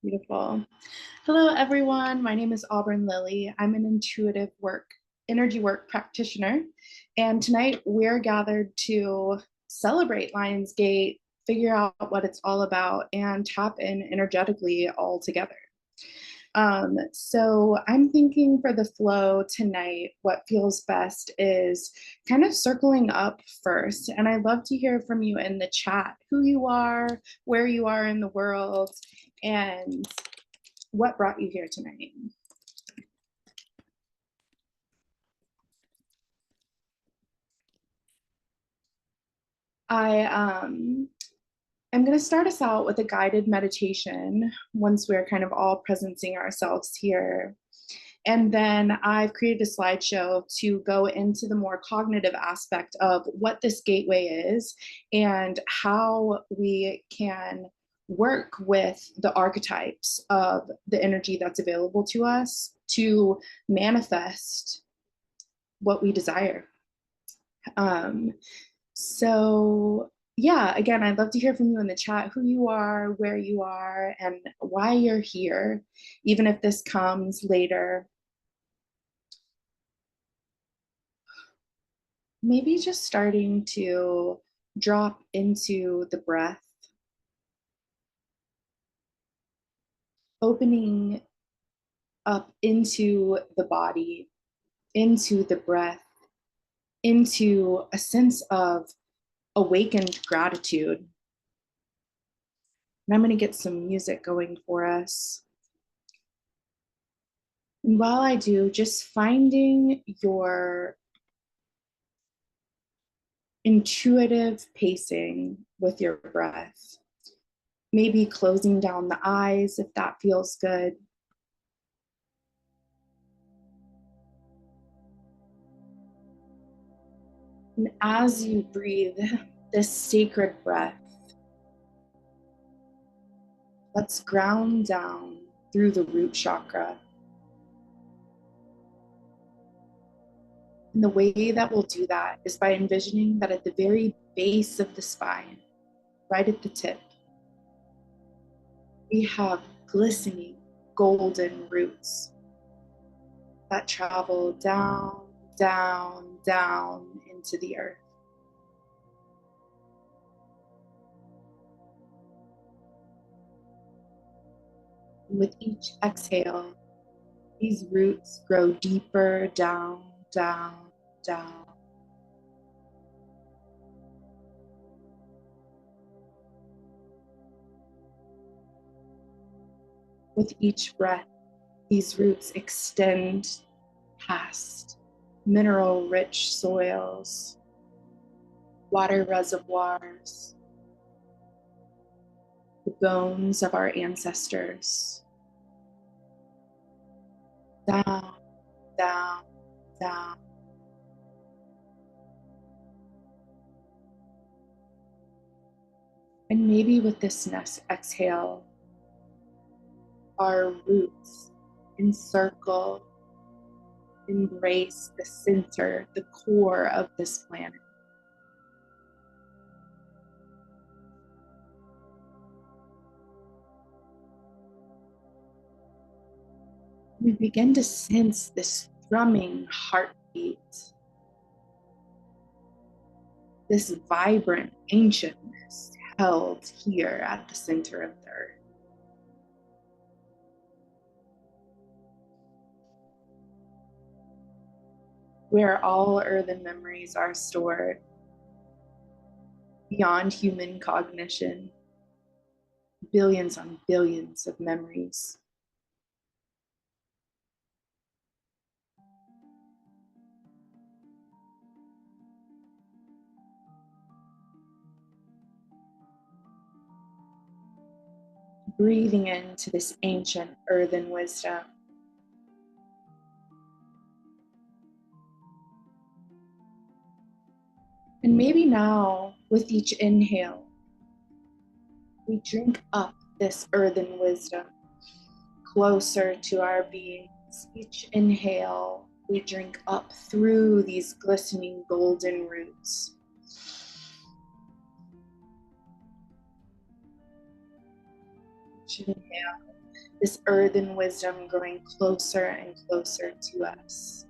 Beautiful. Hello, everyone. My name is Auburn Lilly. I'm an energy work practitioner. And tonight we're gathered to celebrate Lionsgate, figure out what it's all about, and tap in energetically all together. So I'm thinking for the flow tonight, what feels best is kind of circling up first. And I'd love to hear from you in the chat who you are, where you are in the world, and what brought you here tonight. I'm going to start us out with a guided meditation once we're kind of all presencing ourselves here. And then I've created a slideshow to go into the more cognitive aspect of what this gateway is and how we can work with the archetypes of the energy that's available to us to manifest what we desire. So yeah, again, I'd love to hear from you in the chat, who you are, where you are, and why you're here, even if this comes later. Maybe just starting to drop into the breath, opening up into the body, into the breath, into a sense of awakened gratitude. And I'm going to get some music going for us. And while I do, just finding your intuitive pacing with your breath. Maybe closing down the eyes if that feels good. And as you breathe this sacred breath, let's ground down through the root chakra. And the way that we'll do that is by envisioning that at the very base of the spine, right at the tip, we have glistening golden roots that travel down, down, down into the earth. And with each exhale, these roots grow deeper down, down, down. With each breath, these roots extend past mineral-rich soils, water reservoirs, the bones of our ancestors. Down, down, down. And maybe with this next exhale, our roots encircle, embrace the center, the core of this planet. We begin to sense this thrumming heartbeat, this vibrant ancientness held here at the center of the earth. Where all earthen memories are stored beyond human cognition, billions on billions of memories. Breathing into this ancient earthen wisdom. And maybe now, with each inhale, we drink up this earthen wisdom closer to our beings. Each inhale, we drink up through these glistening golden roots. Inhale, this earthen wisdom growing closer and closer to us.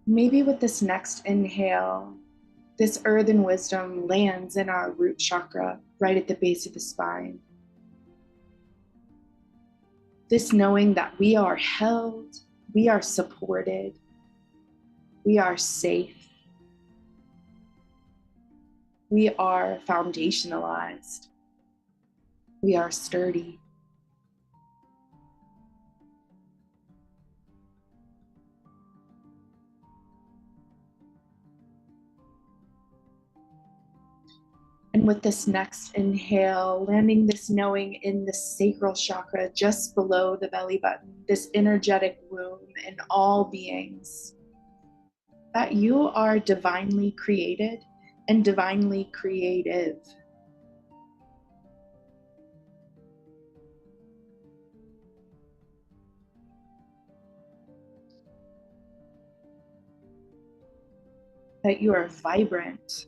Maybe with this next inhale, this earthen wisdom lands in our root chakra, right at the base of the spine. This knowing that we are held, we are supported, we are safe, we are foundationalized, we are sturdy. And with this next inhale, landing this knowing in the sacral chakra just below the belly button, this energetic womb in all beings, that you are divinely created and divinely creative. That you are vibrant.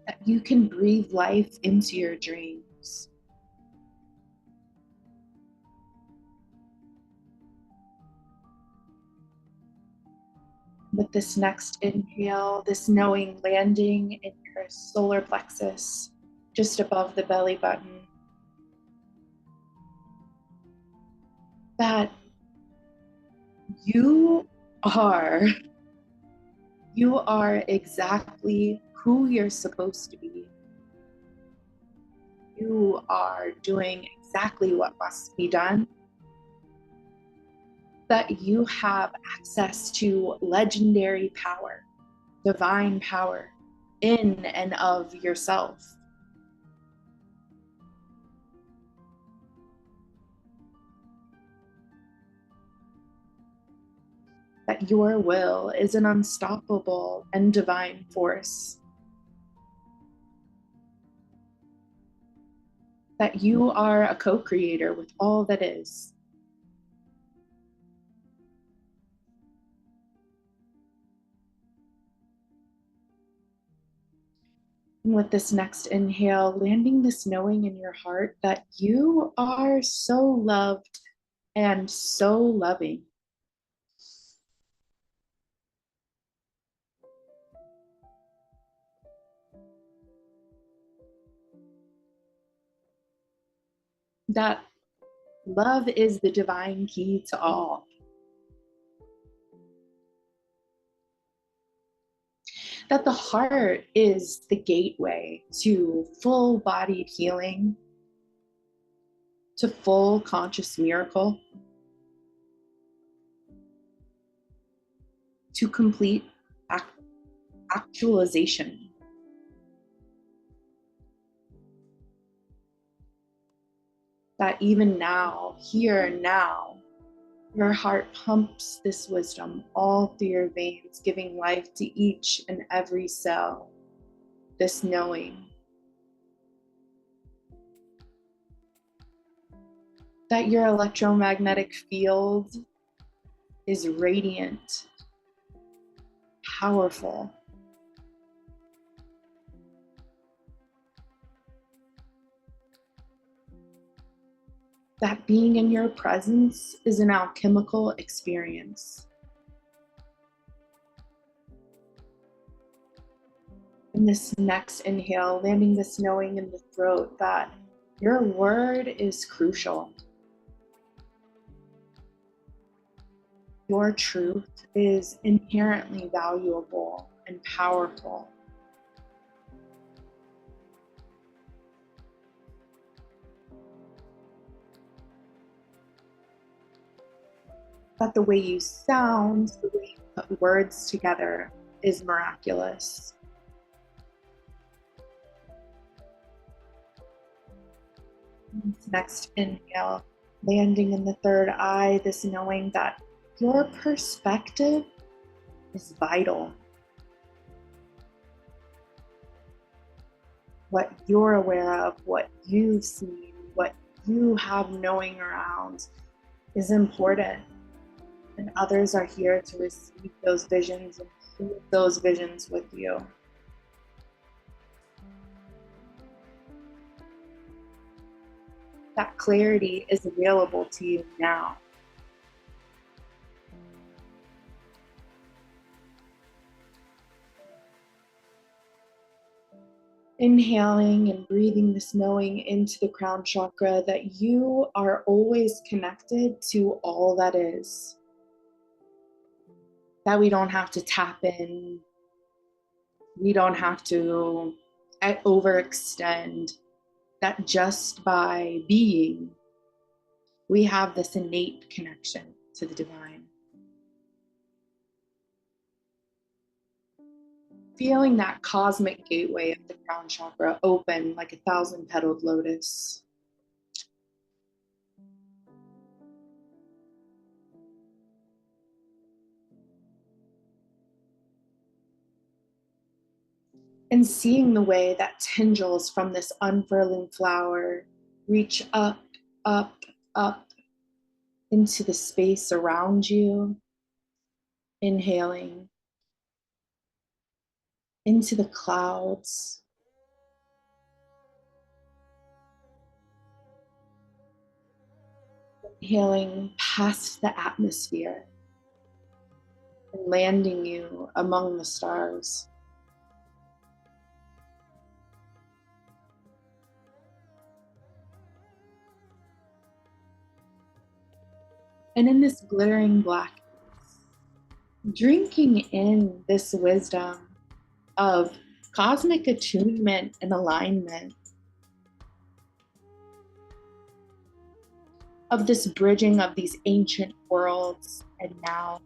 That you can breathe life into your dreams. With this next inhale, this knowing landing in your solar plexus, just above the belly button, that you are exactly who you're supposed to be. You are doing exactly what must be done. That you have access to legendary power, divine power in and of yourself. That your will is an unstoppable and divine force. That you are a co-creator with all that is. And with this next inhale, landing this knowing in your heart that you are so loved and so loving. That love is the divine key to all. That the heart is the gateway to full-bodied healing, to full conscious miracle, to complete actualization. That even now, here now, your heart pumps this wisdom all through your veins, giving life to each and every cell, this knowing. That your electromagnetic field is radiant, powerful. That being in your presence is an alchemical experience. In this next inhale, landing this knowing in the throat that your word is crucial. Your truth is inherently valuable and powerful. That the way you sound, the way you put words together is miraculous. Next inhale, landing in the third eye, this knowing that your perspective is vital. what you're aware of, what you've seen, what you have knowing around is important. And others are here to receive those visions and share those visions with you. That clarity is available to you now. Inhaling and breathing this knowing into the crown chakra that you are always connected to all that is. That we don't have to tap in. We don't have to overextend. That just by being, we have this innate connection to the divine. Feeling that cosmic gateway of the crown chakra open like a 1,000-petaled lotus. And seeing the way that tendrils from this unfurling flower reach up, up, up into the space around you. Inhaling into the clouds. Inhaling past the atmosphere and landing you among the stars. And in this glittering blackness, drinking in this wisdom of cosmic attunement and alignment, of this bridging of these ancient worlds and now.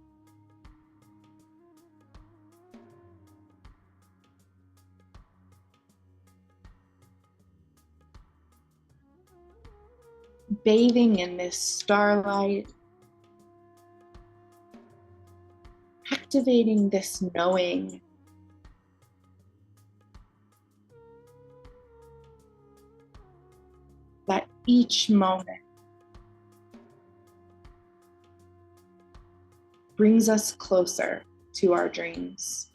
Bathing in this starlight, activating this knowing, that each moment brings us closer to our dreams.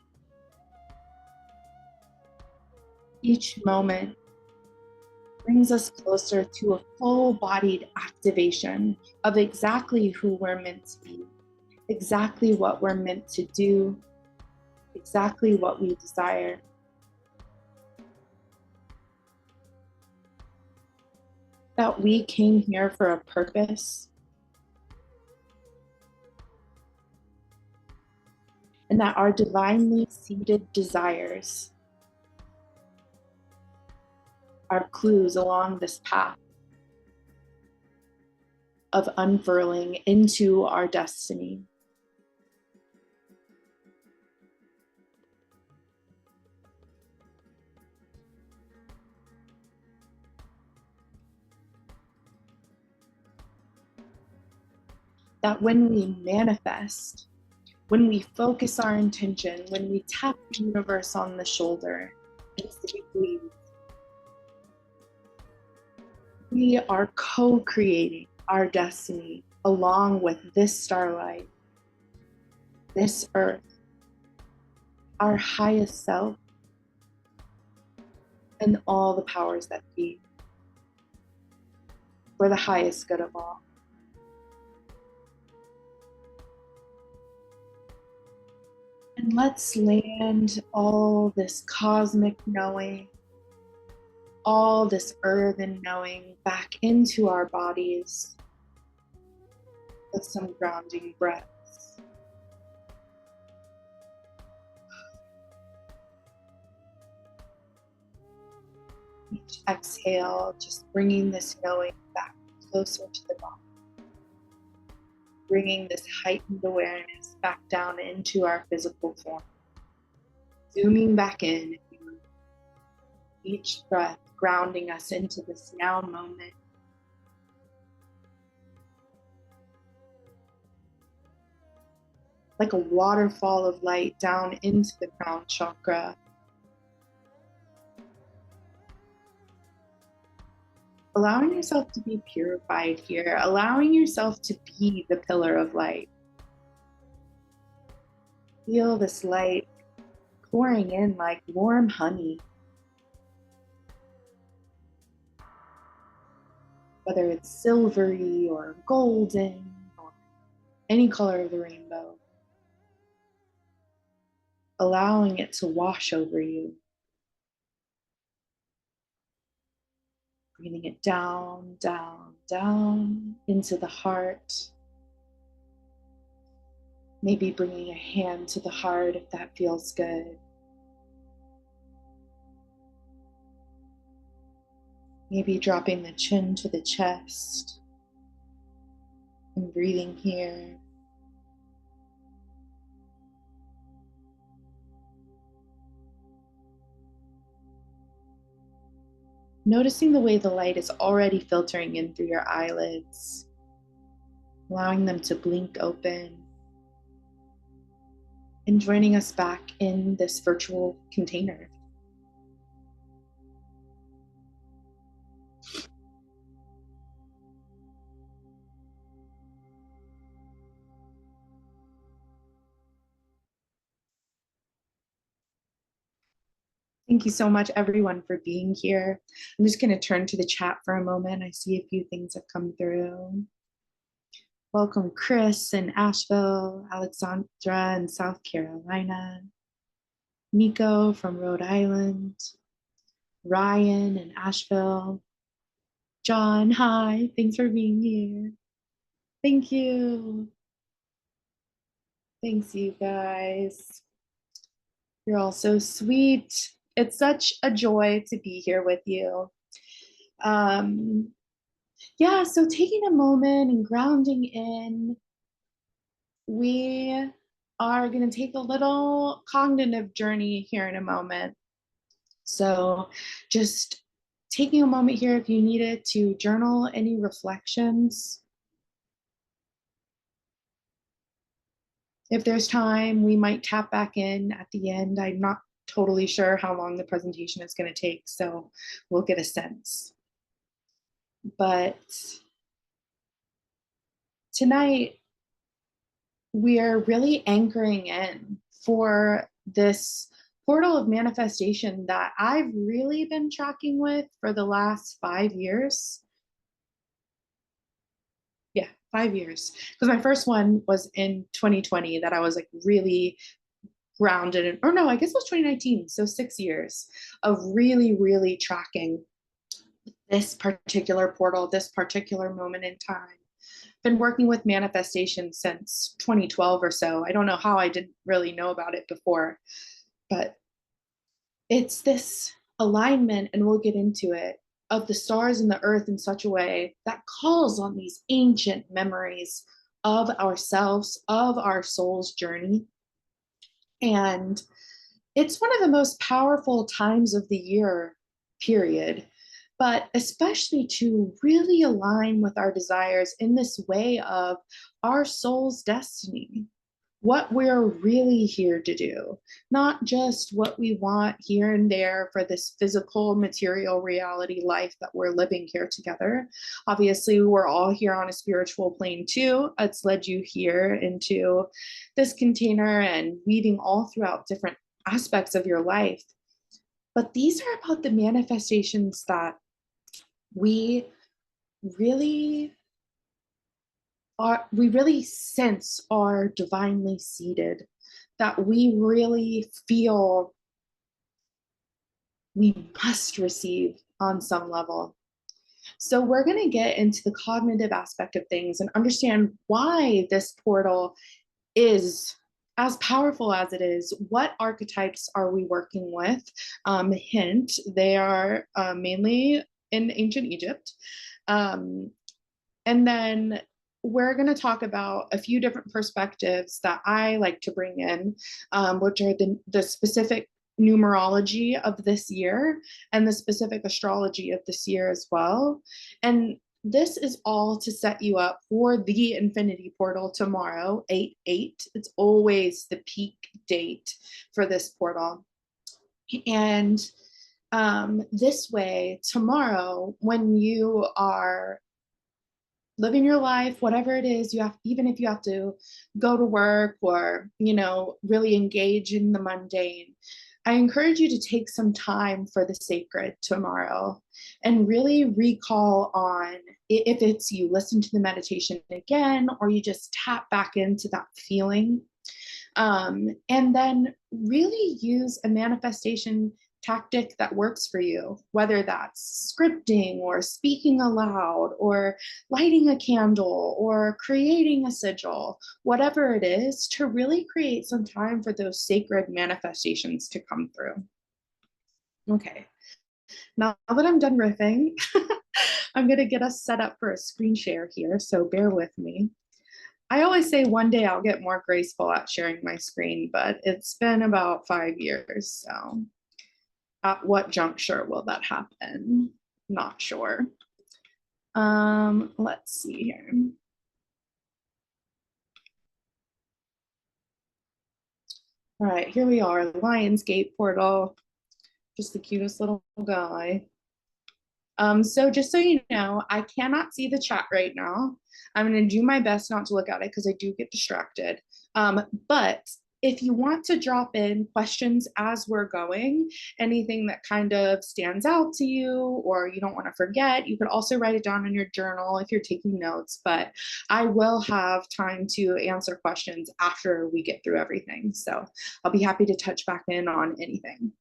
Each moment brings us closer to a full-bodied activation of exactly who we're meant to be, exactly what we're meant to do, exactly what we desire. That we came here for a purpose, and that our divinely seated desires are clues along this path of unfurling into our destiny. That when we manifest, when we focus our intention, when we tap the universe on the shoulder and say please, we are co-creating our destiny along with this starlight, this earth, our highest self, and all the powers that be, for the highest good of all. And let's land all this cosmic knowing, all this earthen knowing back into our bodies with some grounding breaths. Each exhale, just bringing this knowing back closer to the body. Bringing this heightened awareness back down into our physical form. Zooming back in, each breath grounding us into this now moment. Like a waterfall of light down into the crown chakra. allowing yourself to be purified here, allowing yourself to be the pillar of light. Feel this light pouring in like warm honey, whether it's silvery or golden or any color of the rainbow, allowing it to wash over you, breathing it down, down, down into the heart. Maybe bringing a hand to the heart if that feels good. Maybe dropping the chin to the chest and breathing here. Noticing the way the light is already filtering in through your eyelids, allowing them to blink open, and joining us back in this virtual container. Thank you so much, everyone, for being here. I'm just going to turn to the chat for a moment. I see a few things have come through. Welcome, Chris in Asheville, Alexandra in South Carolina, Nico from Rhode Island, Ryan in Asheville, John, hi, thanks for being here. Thank you. Thanks, you guys. You're all so sweet. It's such a joy to be here with you. Yeah, so taking a moment and grounding in, we are going to take a little cognitive journey here in a moment. So just taking a moment here if you needed to journal any reflections. If there's time, we might tap back in at the end. I'm not totally sure how long the presentation is going to take, so we'll get a sense. But tonight, we are really anchoring in for this portal of manifestation that I've really been tracking with for the last 5 years. Yeah, 5 years. Because my first one was in 2020 that I was like really grounded in, or no, I guess it was 2019. So 6 years of really, really tracking this particular portal, this particular moment in time. Been working with manifestation since 2012 or so. I don't know how I didn't really know about it before, but it's this alignment, and we'll get into it, of the stars and the earth in such a way that calls on these ancient memories of ourselves, of our soul's journey. And it's one of the most powerful times of the year, period. But especially to really align with our desires in this way of our soul's destiny, what we're really here to do, not just what we want here and there for this physical material reality life that we're living here together. Obviously, we're all here on a spiritual plane too. It's led you here into this container and weaving all throughout different aspects of your life. But these are about the manifestations that we really we really sense are divinely seated, that we really feel we must receive on some level. So we're going to get into the cognitive aspect of things and understand why this portal is as powerful as it is. What archetypes are we working with? Hint, they are mainly in ancient Egypt. And then we're going to talk about a few different perspectives that I like to bring in, which are the specific numerology of this year and the specific astrology of this year as well. And this is all to set you up for the infinity portal tomorrow, 8/8. It's always the peak date for this portal. And This way, tomorrow, when you are living your life, whatever it is you have, even if you have to go to work or, really engage in the mundane, I encourage you to take some time for the sacred tomorrow and really recall on, if it's you listen to the meditation again or you just tap back into that feeling. And then really use a manifestation tactic that works for you, whether that's scripting or speaking aloud or lighting a candle or creating a sigil, whatever it is, to really create some time for those sacred manifestations to come through. Okay, now that I'm done riffing, I'm going to get us set up for a screen share here, so bear with me. I always say one day I'll get more graceful at sharing my screen, but it's been about 5 years, so at what juncture will that happen? Not sure. Let's see here. All right, here we are, Lionsgate portal. Just the cutest little guy. So just so you know, I cannot see the chat right now. I'm going to do my best not to look at it because I do get distracted. But if you want to drop in questions as we're going, anything that kind of stands out to you or you don't want to forget, you could also write it down in your journal if you're taking notes. But I will have time to answer questions after we get through everything. So I'll be happy to touch back in on anything.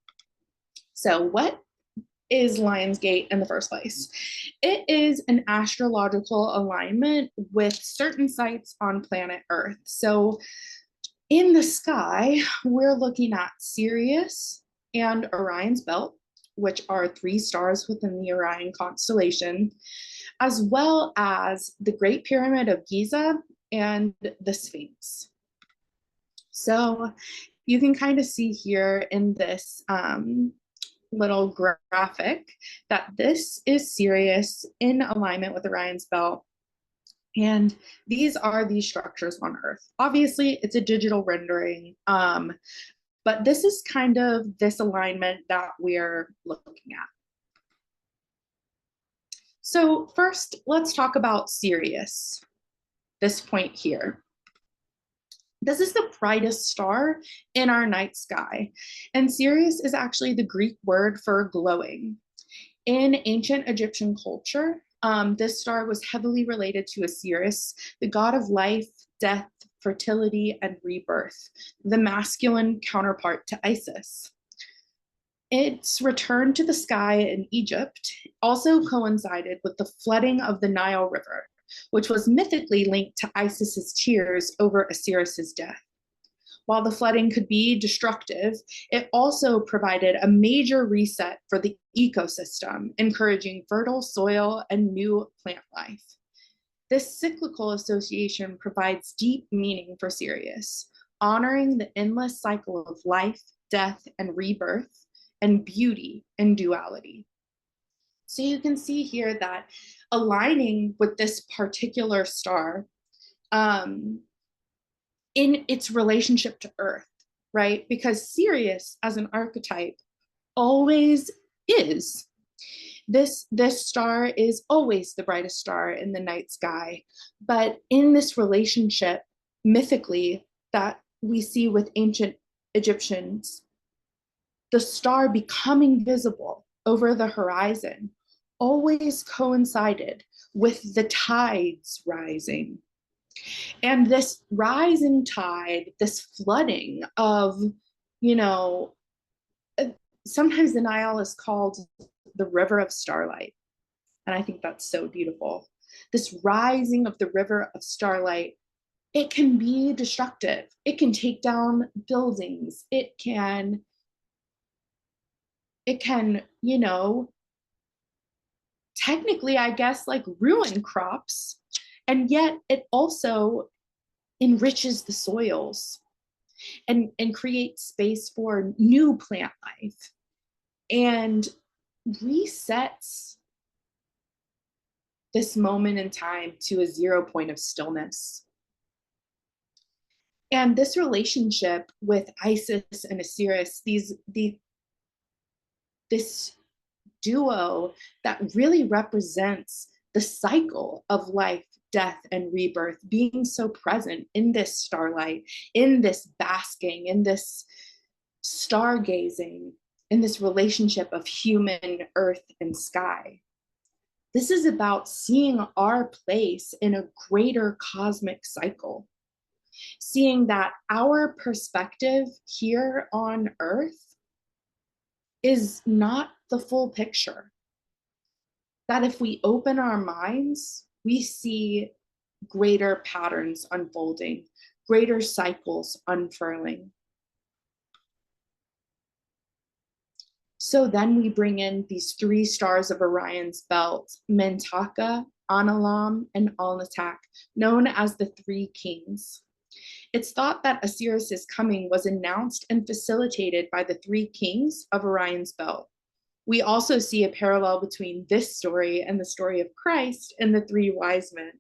So what is Lionsgate in the first place? It is an astrological alignment with certain sites on planet Earth. So in the sky, we're looking at Sirius and Orion's Belt, which are 3 stars within the Orion constellation, as well as the Great Pyramid of Giza and the Sphinx. So you can kind of see here in this little graphic that this is Sirius in alignment with Orion's Belt. And these are these structures on Earth. Obviously, it's a digital rendering, but this is kind of this alignment that we're looking at. So first, let's talk about Sirius, this point here. This is the brightest star in our night sky, and Sirius is actually the Greek word for glowing. In ancient Egyptian culture, this star was heavily related to Osiris, the god of life, death, fertility, and rebirth, the masculine counterpart to Isis. Its return to the sky in Egypt also coincided with the flooding of the Nile River, which was mythically linked to Isis's tears over Osiris's death. While the flooding could be destructive, it also provided a major reset for the ecosystem, encouraging fertile soil and new plant life. This cyclical association provides deep meaning for Sirius, honoring the endless cycle of life, death, and rebirth, and beauty and duality. So you can see here that aligning with this particular star in its relationship to Earth, right? Because Sirius as an archetype always is. This star is always the brightest star in the night sky. But in this relationship, mythically, that we see with ancient Egyptians, the star becoming visible over the horizon always coincided with the tides rising. And this rising tide, this flooding of, sometimes the Nile is called the river of starlight. And I think that's so beautiful. This rising of the river of starlight, it can be destructive. It can take down buildings. It can, technically, I guess, like ruin crops. And yet it also enriches the soils and creates space for new plant life and resets this moment in time to a 0 point of stillness. And this relationship with Isis and Osiris, this duo that really represents the cycle of life, death, and rebirth, being so present in this starlight, in this basking, in this stargazing, in this relationship of human, earth, and sky. This is about seeing our place in a greater cosmic cycle, seeing that our perspective here on earth is not the full picture. That if we open our minds, we see greater patterns unfolding, greater cycles unfurling. So then we bring in these three stars of Orion's belt, Mintaka, Analam, and Alnitak, known as the Three Kings. It's thought that Osiris's coming was announced and facilitated by the Three Kings of Orion's belt. We also see a parallel between this story and the story of Christ and the three wise men.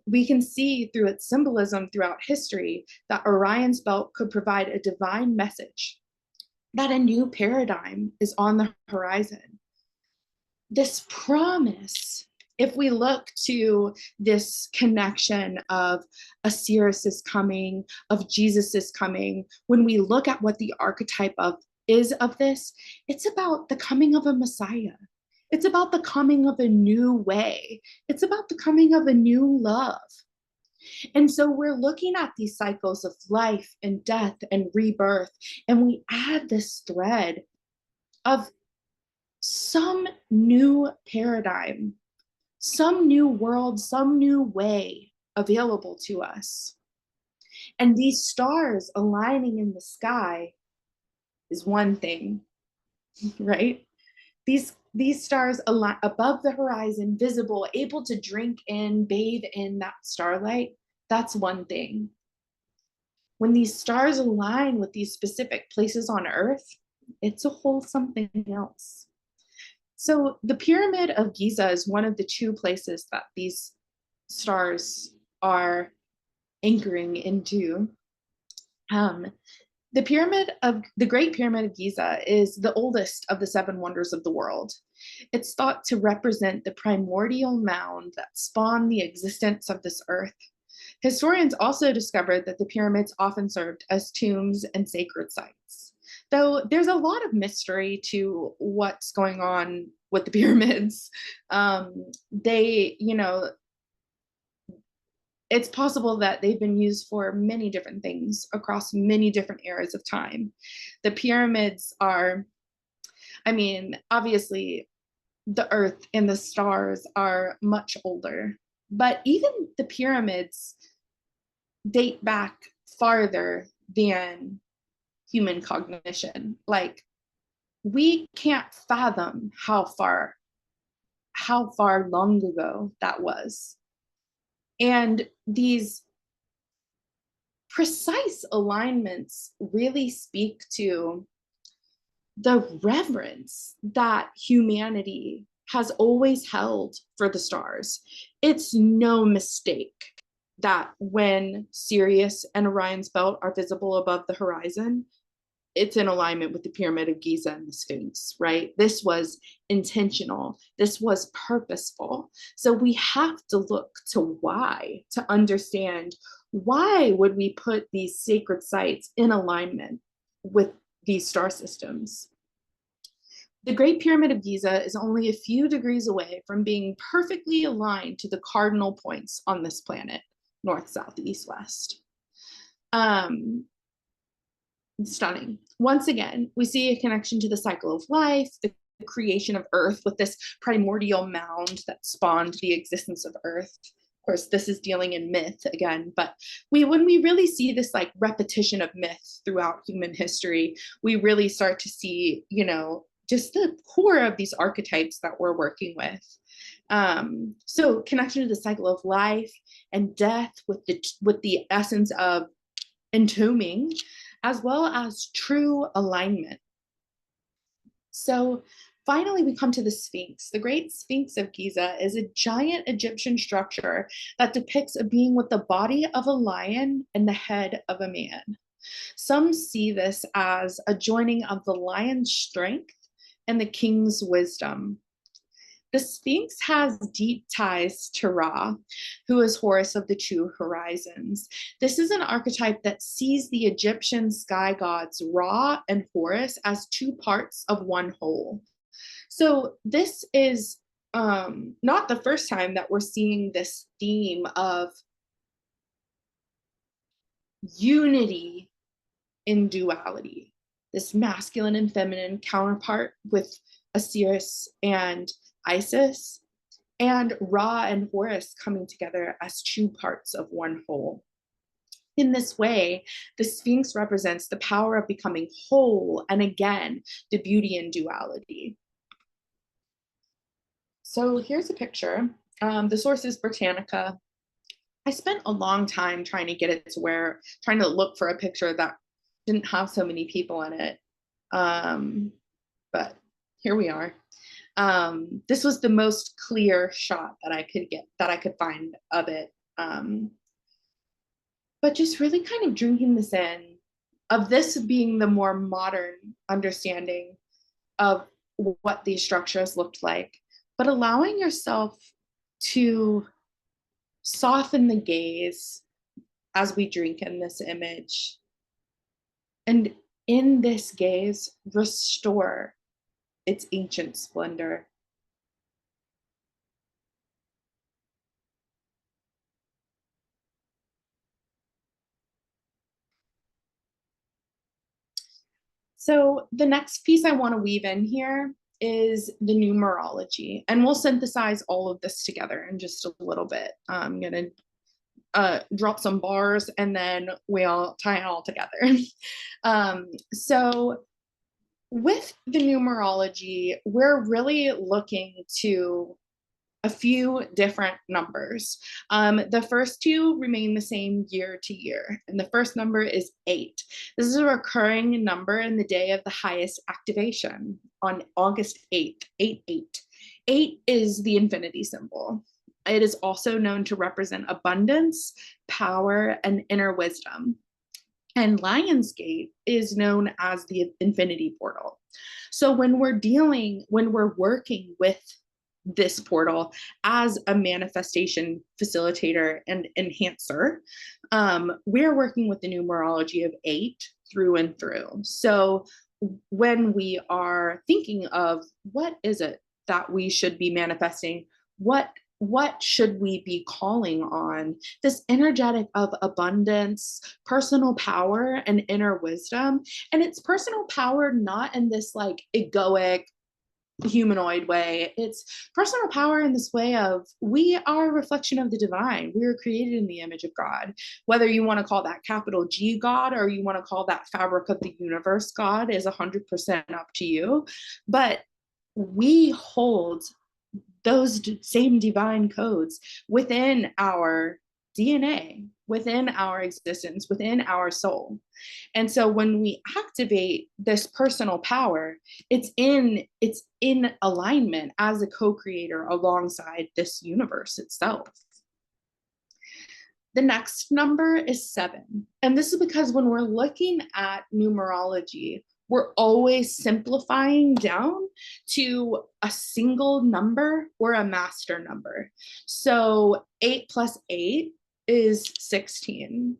We can see through its symbolism throughout history that Orion's belt could provide a divine message that a new paradigm is on the horizon. This promise, if we look to this connection of Osiris is coming, of Jesus is coming, when we look at what the archetype of is of this, it's about the coming of a Messiah. It's about the coming of a new way. It's about the coming of a new love. And so we're looking at these cycles of life and death and rebirth, and we add this thread of some new paradigm, some new world, some new way available to us. And these stars aligning in the sky is one thing, right? These stars above the horizon, visible, able to drink in, bathe in that starlight, that's one thing. When these stars align with these specific places on Earth, it's a whole something else. So the Pyramid of Giza is one of the two places that these stars are anchoring into. The Great Pyramid of Giza is the oldest of the seven wonders of the world. It's thought to represent the primordial mound that spawned the existence of this earth. Historians also discovered that the pyramids often served as tombs and sacred sites. Though there's a lot of mystery to what's going on with the pyramids. It's possible that they've been used for many different things across many different eras of time. The pyramids are, obviously, the earth and the stars are much older, but even the pyramids date back farther than human cognition. Like, we can't fathom how far long ago that was. And these precise alignments really speak to the reverence that humanity has always held for the stars. It's no mistake that when Sirius and Orion's belt are visible above the horizon, it's in alignment with the Pyramid of Giza and the Sphinx, right? This was intentional. This was purposeful. So we have to look to why, to understand why would we put these sacred sites in alignment with these star systems. The Great Pyramid of Giza is only a few degrees away from being perfectly aligned to the cardinal points on this planet, north, south, east, west. Stunning. Once again, we see a connection to the cycle of life, the creation of Earth with this primordial mound that spawned the existence of Earth. Of course, this is dealing in myth again, but when we really see this like repetition of myth throughout human history, we really start to see, just the core of these archetypes that we're working with. So connection to the cycle of life and death with the essence of entombing, as well as true alignment. So finally, we come to the Sphinx. The Great Sphinx of Giza is a giant Egyptian structure that depicts a being with the body of a lion and the head of a man. Some see this as a joining of the lion's strength and the king's wisdom. The Sphinx has deep ties to Ra, who is Horus of the True Horizons. This is an archetype that sees the Egyptian sky gods Ra and Horus as two parts of one whole. So this is not the first time that we're seeing this theme of unity in duality, this masculine and feminine counterpart with Osiris and Isis, and Ra and Horus coming together as two parts of one whole. In this way, the Sphinx represents the power of becoming whole, and again, the beauty in duality. So here's a picture. The source is Britannica. I spent a long time trying to get it to where, trying to look for a picture that didn't have so many people in it. But here we are. This was the most clear shot that I could find of it. But just really kind of drinking this in, of this being the more modern understanding of what these structures looked like, but allowing yourself to soften the gaze as we drink in this image. And in this gaze, restore its ancient splendor. So the next piece I want to weave in here is the numerology, and we'll synthesize all of this together in just a little bit. I'm going to drop some bars and then we'll tie it all together. So with the numerology, we're really looking to a few different numbers. The first two remain the same year to year, and the first number is 8. This is a recurring number in the day of the highest activation on August 8th, 8-8. 8 is the infinity symbol. It is also known to represent abundance, power, and inner wisdom. And Lionsgate is known as the infinity portal. So when we're working with this portal as a manifestation facilitator and enhancer, we're working with the numerology of 8 through and through. So when we are thinking of what is it that we should be manifesting, what should we be calling on, this energetic of abundance, personal power, and inner wisdom. And it's personal power not in this like egoic humanoid way. It's personal power in this way of we are a reflection of the divine. We were created in the image of God. Whether you want to call that capital G God or you want to call that fabric of the universe God is 100% up to you. But we hold those same divine codes within our DNA, within our existence, within our soul. And so when we activate this personal power, it's in alignment as a co-creator alongside this universe itself. The next number is 7. And this is because when we're looking at numerology, we're always simplifying down to a single number or a master number. So 8 plus 8 is 16.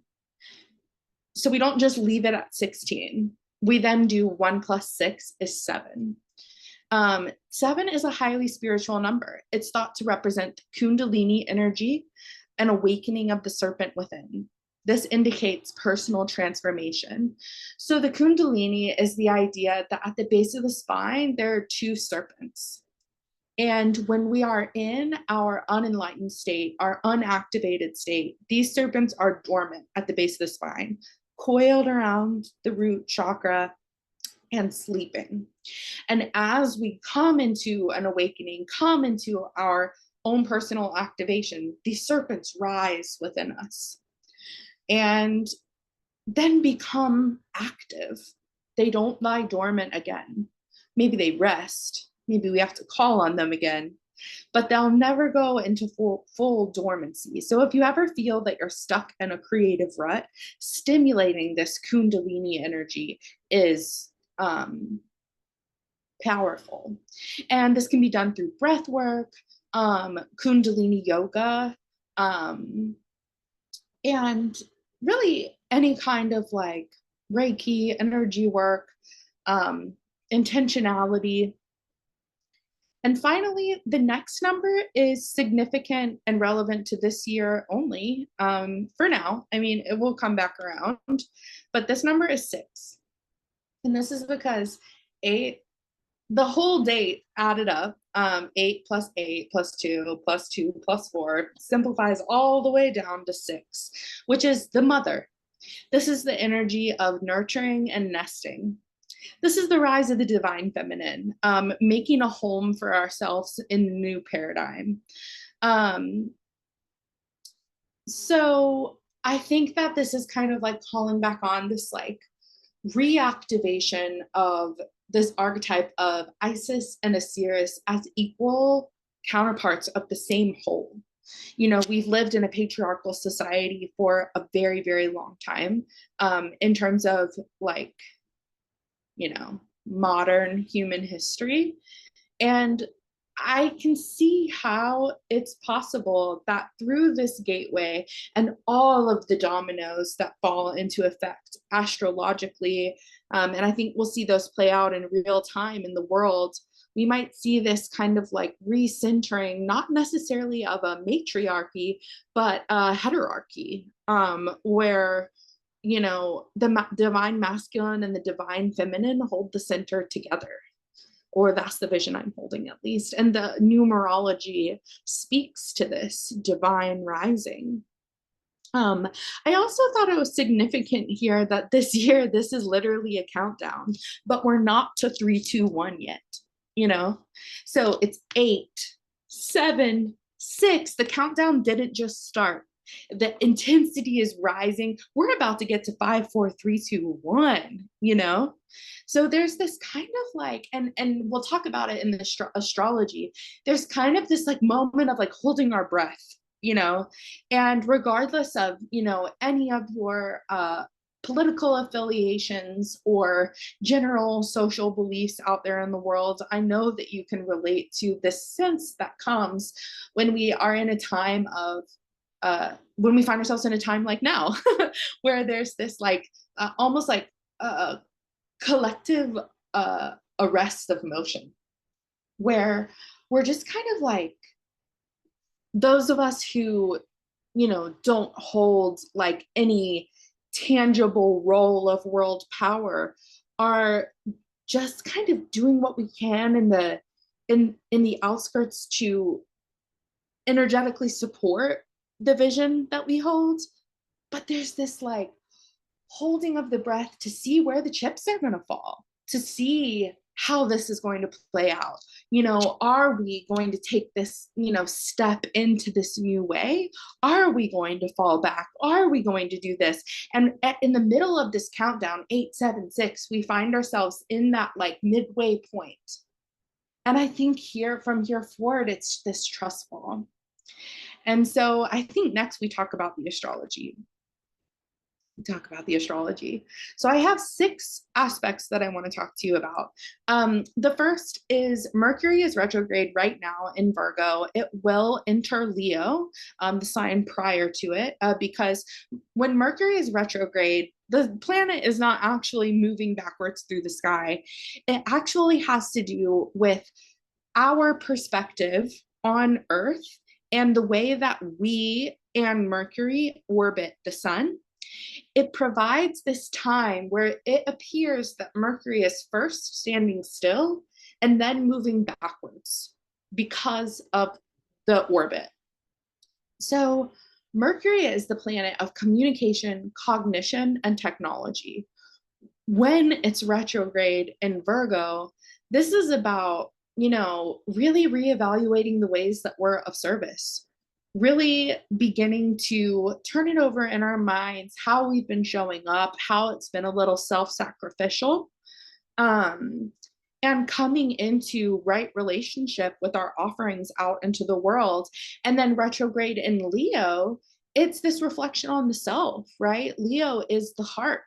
So we don't just leave it at 16. We then do 1 plus 6 is 7. 7 is a highly spiritual number. It's thought to represent Kundalini energy, an awakening of the serpent within. This indicates personal transformation. So the Kundalini is the idea that at the base of the spine, there are 2 serpents. And when we are in our unenlightened state, our unactivated state, these serpents are dormant at the base of the spine, coiled around the root chakra and sleeping. And as we come into an awakening, come into our own personal activation, these serpents rise within us and then become active. They don't lie dormant again. Maybe they rest. Maybe we have to call on them again, but they'll never go into full dormancy. So if you ever feel that you're stuck in a creative rut, stimulating this Kundalini energy is powerful. And this can be done through breath work, Kundalini yoga, um, and really any kind of like Reiki, energy work, um, intentionality. And finally, the next number is significant and relevant to this year only, for now. I mean, it will come back around, but this number is 6. And this is because 8, the whole date added up, 8 plus 8 plus 2 plus 2 plus 4 simplifies all the way down to 6, which is the mother. This is the energy of nurturing and nesting. This is the rise of the divine feminine, making a home for ourselves in the new paradigm. Um, so I think that this is kind of like calling back on this like reactivation of this archetype of Isis and Osiris as equal counterparts of the same whole. You know, we've lived in a patriarchal society for a very, very long time, in terms of like, you know, modern human history. And I can see how it's possible that through this gateway and all of the dominoes that fall into effect astrologically, and I think we'll see those play out in real time in the world, we might see this kind of like recentering, not necessarily of a matriarchy, but a heterarchy, where you know the divine masculine and the divine feminine hold the center together, or that's the vision I'm holding at least. And the numerology speaks to this divine rising. I also thought it was significant here that this year, this is literally a countdown, but we're not to 3, 2, 1 yet, you know? So it's 8, 7, 6. The countdown didn't just start. The intensity is rising. We're about to get to 5, 4, 3, 2, 1, you know? So there's this kind of like, and we'll talk about it in the astrology. There's kind of this like moment of like holding our breath, you know, and regardless of, you know, any of your political affiliations or general social beliefs out there in the world, I know that you can relate to this sense that comes when we are in a time of when we find ourselves in a time like now, where there's this like almost like collective arrest of motion, where we're just kind of like, those of us who, you know, don't hold like any tangible role of world power are just kind of doing what we can in the outskirts to energetically support the vision that we hold. But there's this like holding of the breath to see where the chips are going to fall, to see how this is going to play out. You know, are we going to take this, you know, step into this new way? Are we going to fall back? Are we going to do this? And in the middle of this countdown, 8, 7, 6, we find ourselves in that like midway point. And I think from here forward, it's this trustful. And so I think next we talk about the astrology. So I have 6 aspects that I want to talk to you about. The first is Mercury is retrograde right now in Virgo. It will enter Leo, the sign prior to it, because when Mercury is retrograde, the planet is not actually moving backwards through the sky. It actually has to do with our perspective on Earth and the way that we and Mercury orbit the sun. It provides this time where it appears that Mercury is first standing still and then moving backwards because of the orbit. So Mercury is the planet of communication, cognition, and technology. When it's retrograde in Virgo, this is about, you know, really reevaluating the ways that we're of service, really beginning to turn it over in our minds, how we've been showing up, how it's been a little self-sacrificial, and coming into right relationship with our offerings out into the world. And then retrograde in Leo, it's this reflection on the self, right? Leo is the heart.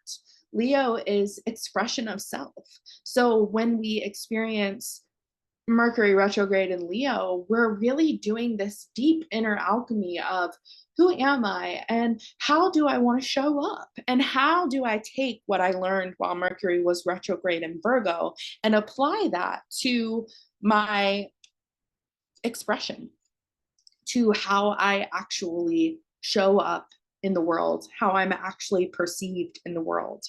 Leo is expression of self. So when we experience Mercury retrograde in Leo, we're really doing this deep inner alchemy of who am I and how do I want to show up? And how do I take what I learned while Mercury was retrograde in Virgo and apply that to my expression, to how I actually show up in the world, how I'm actually perceived in the world.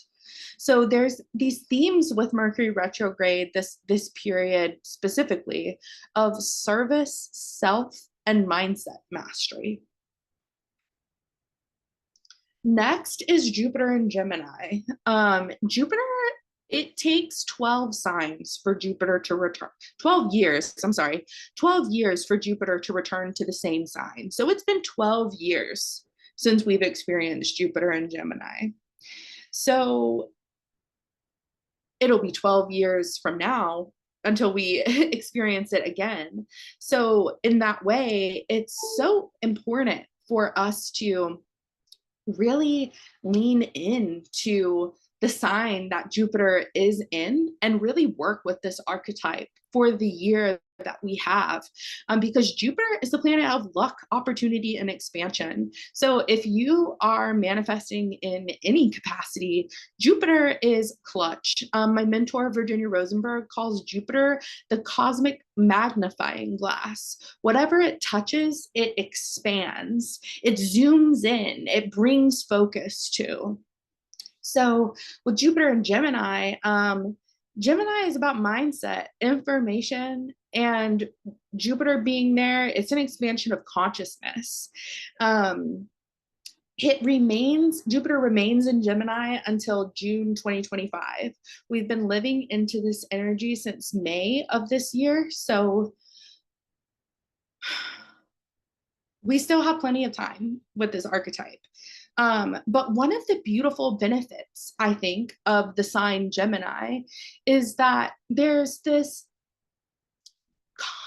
So there's these themes with Mercury retrograde this period specifically of service, self, and mindset mastery. Next is Jupiter in Gemini. Jupiter, it takes 12 signs for Jupiter to return, 12 years, I'm sorry, 12 years for Jupiter to return to the same sign. So it's been 12 years since we've experienced Jupiter in Gemini. So it'll be 12 years from now until we experience it again. So in that way, it's so important for us to really lean into the sign that Jupiter is in and really work with this archetype for the year that we have, because Jupiter is the planet of luck, opportunity, and expansion. So if you are manifesting in any capacity, Jupiter is clutch. My mentor, Virginia Rosenberg, calls Jupiter the cosmic magnifying glass. Whatever it touches, it expands, it zooms in, it brings focus to. So with Jupiter and Gemini, Gemini is about mindset, information, and Jupiter being there, it's an expansion of consciousness. Jupiter remains in Gemini until June 2025. We've been living into this energy since May of this year. So we still have plenty of time with this archetype. But one of the beautiful benefits, I think, of the sign Gemini is that there's this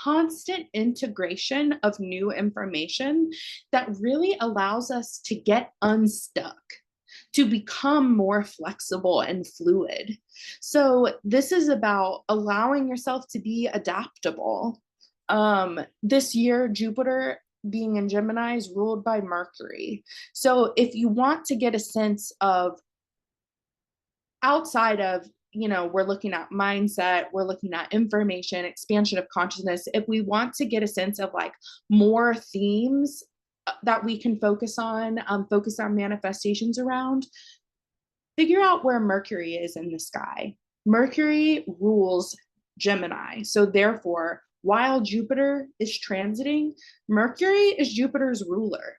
constant integration of new information that really allows us to get unstuck, to become more flexible and fluid. So this is about allowing yourself to be adaptable. This year, Jupiter being in Gemini is ruled by Mercury. So if you want to get a sense of outside of, we're looking at mindset, we're looking at information, expansion of consciousness, if we want to get a sense of like more themes that we can focus on manifestations around, figure out where Mercury is in the sky. Mercury rules Gemini. So therefore, while Jupiter is transiting, Mercury is Jupiter's ruler.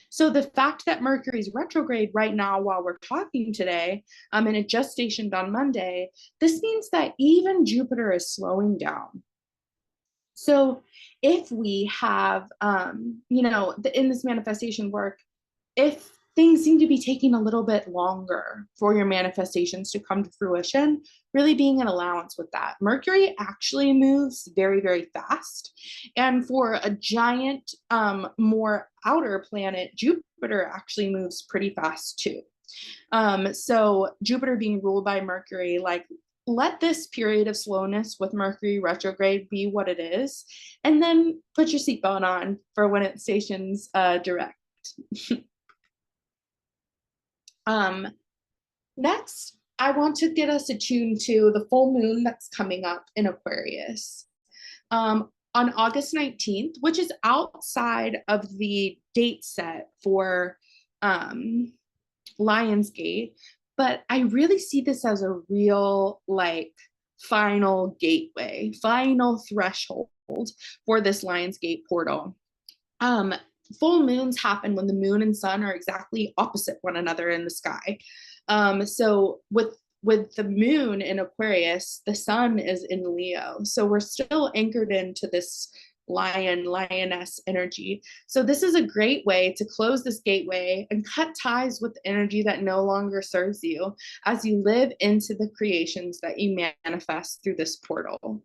So the fact that Mercury is retrograde right now while we're talking today, and it just stationed on Monday, this means that even Jupiter is slowing down. So if we have, in this manifestation work, if things seem to be taking a little bit longer for your manifestations to come to fruition, really being an allowance with that. Mercury actually moves very, very fast. And for a giant, more outer planet, Jupiter actually moves pretty fast too. So Jupiter being ruled by Mercury, like, let this period of slowness with Mercury retrograde be what it is, and then put your seatbelt on for when it stations direct. Next, I want to get us attuned to the full moon that's coming up in Aquarius on August 19th, which is outside of the date set for Lionsgate. But I really see this as a real, like, final gateway, final threshold for this Lionsgate portal. Full moons happen when the moon and sun are exactly opposite one another in the sky. So with the moon in Aquarius, the sun is in Leo. So we're still anchored into this lioness energy. So this is a great way to close this gateway and cut ties with the energy that no longer serves you as you live into the creations that you manifest through this portal.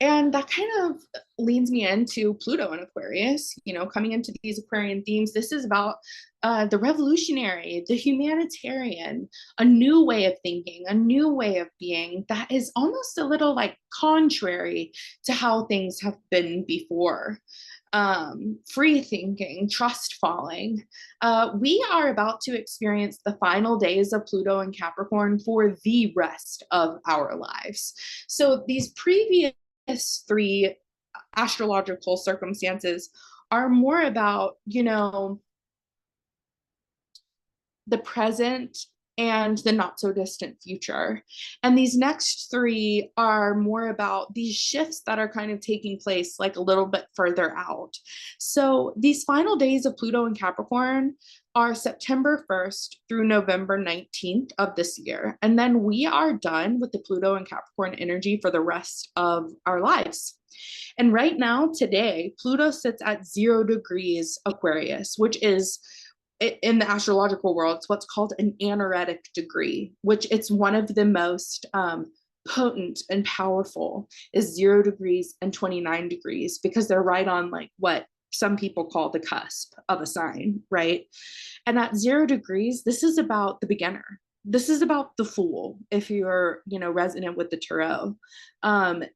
And that kind of leads me into Pluto and Aquarius, coming into these Aquarian themes. This is about the revolutionary, the humanitarian, a new way of thinking, a new way of being that is almost a little like contrary to how things have been before. Free thinking, trust falling. We are about to experience the final days of Pluto and Capricorn for the rest of our lives. So these previous three astrological circumstances are more about, the present and the not so distant future. And these next three are more about these shifts that are kind of taking place like a little bit further out. So these final days of Pluto and Capricorn are September 1st through November 19th of this year. And then we are done with the Pluto and Capricorn energy for the rest of our lives. And right now, today, Pluto sits at 0 degrees Aquarius, which is in the astrological world, it's what's called an anaretic degree, which it's one of the most potent and powerful is 0 degrees and 29 degrees because they're right on like what some people call the cusp of a sign, right? And at 0 degrees, this is about the beginner. This is about the fool, if you're, resonant with the tarot.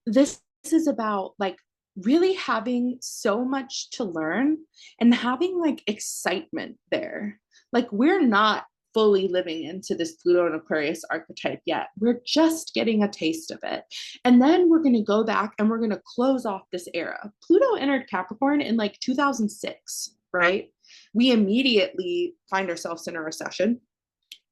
This is about like really having so much to learn and having like excitement there. Like we're not fully living into this Pluto and Aquarius archetype yet. We're just getting a taste of it. And then we're going to go back and we're going to close off this era. Pluto entered Capricorn in like 2006, right? We immediately find ourselves in a recession.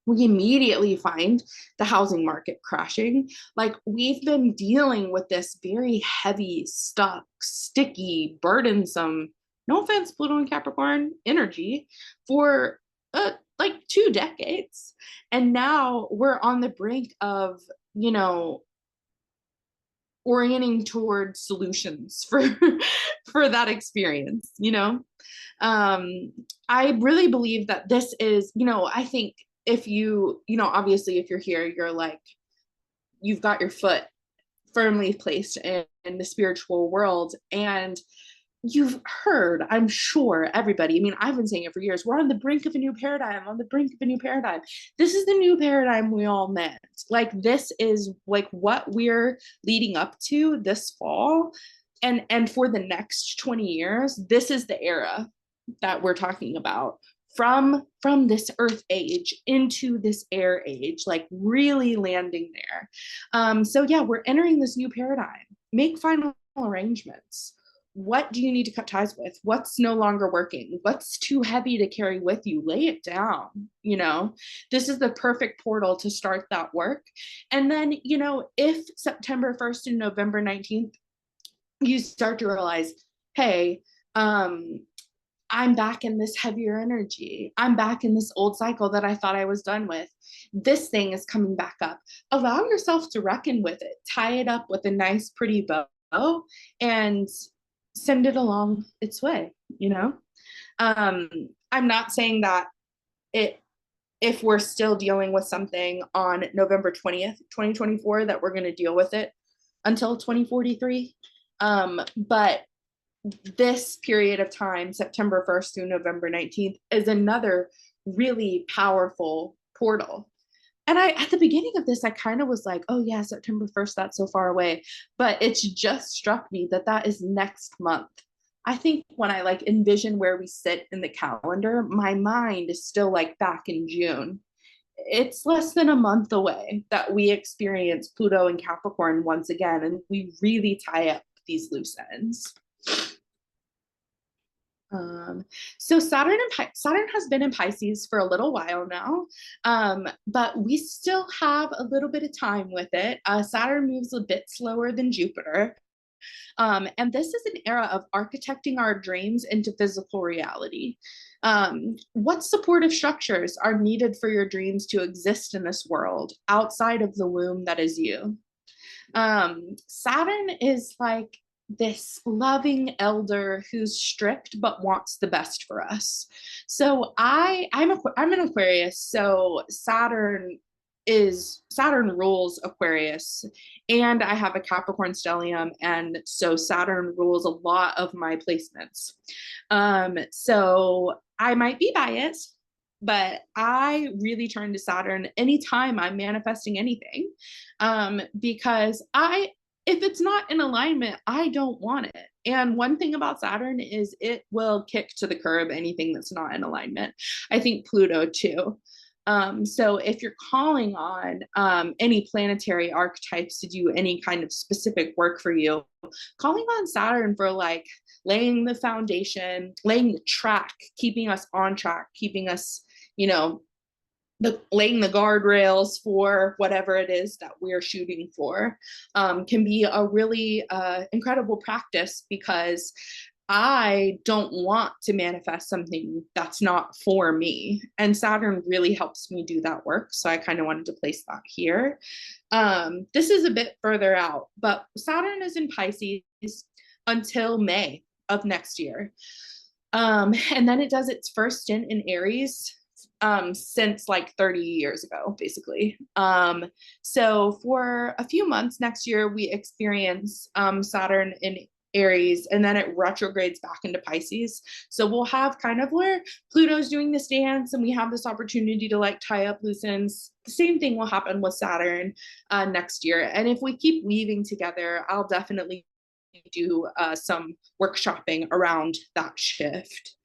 We immediately find the housing market crashing. Like we've been dealing with this very heavy, stuck, sticky, burdensome, no offense, Pluto and Capricorn energy for like 2 decades. And now we're on the brink of, orienting towards solutions for for that experience, I really believe that this is, I think if obviously if you're here, you're like, you've got your foot firmly placed in the spiritual world. And you've heard, I'm sure everybody, I mean, I've been saying it for years, we're on the brink of a new paradigm, on the brink of a new paradigm. This is the new paradigm we all meant. Like, this is like what we're leading up to this fall. And for the next 20 years, this is the era that we're talking about from this earth age into this air age, like really landing there. So yeah, we're entering this new paradigm. Make final arrangements. What do you need to cut ties with? What's no longer working? What's too heavy to carry with you? Lay it down. This is the perfect portal to start that work. And then, if September 1st and November 19th, you start to realize, hey, I'm back in this heavier energy. I'm back in this old cycle that I thought I was done with. This thing is coming back up. Allow yourself to reckon with it. Tie it up with a nice, pretty bow and send it along its way, I'm not saying that if we're still dealing with something on November 20th, 2024, that we're going to deal with it until 2043. But this period of time, September 1st through November 19th, is another really powerful portal. And at the beginning of this, I kind of was like, oh yeah, September 1st, that's so far away. But it's just struck me that is next month. I think when I like envision where we sit in the calendar, my mind is still like back in June. It's less than a month away that we experience Pluto and Capricorn once again, and we really tie up these loose ends. So Saturn has been in Pisces for a little while now, but we still have a little bit of time with it. Saturn moves a bit slower than Jupiter. And this is an era of architecting our dreams into physical reality. What supportive structures are needed for your dreams to exist in this world outside of the womb that is you? Saturn is like this loving elder who's strict but wants the best for us. So I'm an Aquarius, so Saturn is Saturn rules Aquarius, and I have a Capricorn stellium, and so Saturn rules a lot of my placements. So I might be biased, but I really turn to Saturn anytime I'm manifesting anything, because if it's not in alignment, I don't want it. And one thing about Saturn is it will kick to the curb anything that's not in alignment. I think Pluto too. So if you're calling on any planetary archetypes to do any kind of specific work for you, calling on Saturn for like laying the foundation, laying the track, keeping us on track, keeping us, you know, laying the guardrails for whatever it is that we're shooting for, can be a really incredible practice, because I don't want to manifest something that's not for me. And Saturn really helps me do that work. So I kind of wanted to place that here. This is a bit further out, but Saturn is in Pisces until May of next year. And then it does its first stint in Aries since like 30 years ago, basically. So for a few months next year, we experience Saturn in Aries, and then it retrogrades back into Pisces. So we'll have kind of where Pluto's doing this dance and we have this opportunity to like tie up loose ends. The same thing will happen with Saturn next year. And if we keep weaving together, I'll definitely do some workshopping around that shift.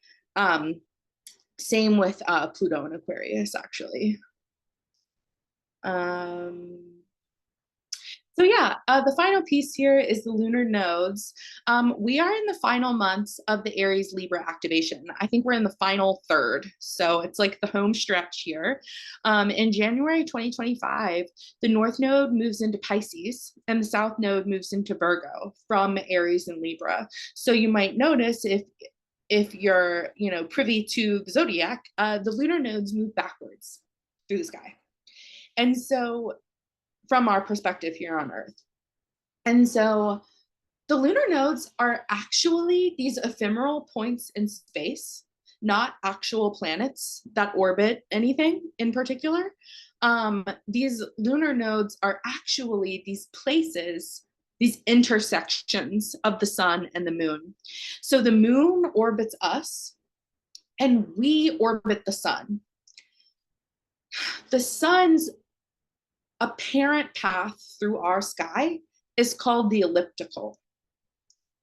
Same with Pluto and Aquarius, actually. So yeah, the final piece here is the lunar nodes. We are in the final months of the Aries Libra activation. I think we're in the final third. So it's like the home stretch here. In January 2025, the North Node moves into Pisces and the South Node moves into Virgo from Aries and Libra. So you might notice if you're, privy to the zodiac, the lunar nodes move backwards through the sky. And so from our perspective here on Earth. And so the lunar nodes are actually these ephemeral points in space, not actual planets that orbit anything in particular. These lunar nodes are actually these places, these intersections of the sun and the moon. So the moon orbits us and we orbit the sun. The sun's apparent path through our sky is called the elliptical.